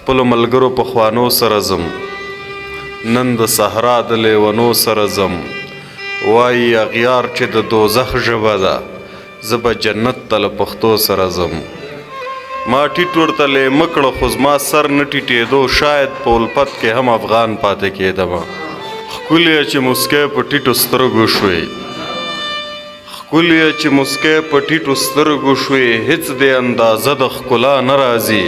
خپلو ملګرو پخوانو سره ځم، نن د صحرا د لیونو سره ځم. وایي اغیار چې د دوزخ ژبه ده، زه به جنت ته له پښتو سره ځم. ما ټیټ ورته لیمه کړه خو زما سر نه ټیټېدو، شاید په الفت کې هم افغان پاتې کېدمه. ښکلې چې مسکی په ټیټو سترګو شوې، ښکلې چې مسکی په ټیټو سترګو شوې، هېڅ دې اندازه د ښکلا نه راځي.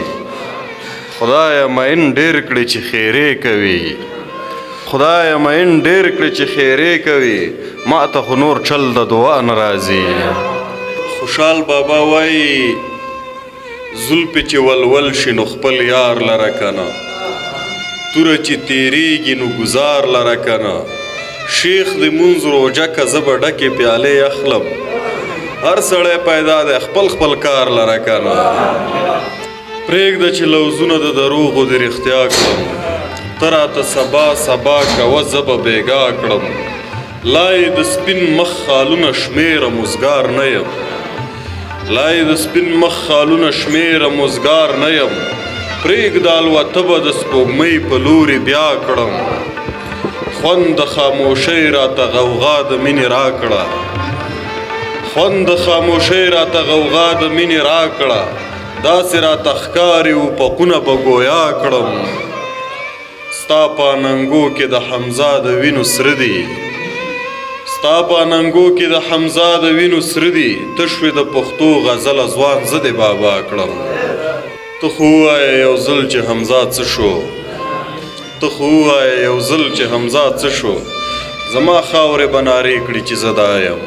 خدایه مین ډېر کړې چې خیرې کوي، خدایه مین ډېر کړې چې خیرې کوي، ما ته خو نور چل د دعا نه راځي. خوشحال بابا وایي زلفې چې ولول شي نو خپل یار لره کنه، توره چې تیریږي نو ګزار لره کنه. شیخ د مونځ روژه که زه به ډکې پیالې اخلم، هر سړی پیدا دی خپل خپل کار لره کنه. پرېږده چې لوظونه د دروغو د رښتیا کړم، ته راته سبا سبا کوه زه به بېګا کړم. لا یې د سپین مخ خالونه شمېره مزګار نه یم، لا یې د سپین مخ خالونه شمېره مزګار نه یم. پرېږده الوته به د سپوږمۍ په لورې بیا کړم. خوند د خاموشۍ راته غوغا د مینې راکړه، خوند د خاموشۍ راته غوغا د مینې راکړه. داسې راته ښکاري افقونه به ګویا کړم. ستا په اننګو کې د حمزه د وینو سره دي، ستا په اننګو کې د حمزه د وینو سره دي. ته شوې د پښتو غزله ځوان زه دې بابا کړم. ته خو ووایه یو ځل چې حمزه څه شو، ته خو ووایه یو ځل چې حمزه څه شو، زما خاورې به نارې کړي چې زه دا یم.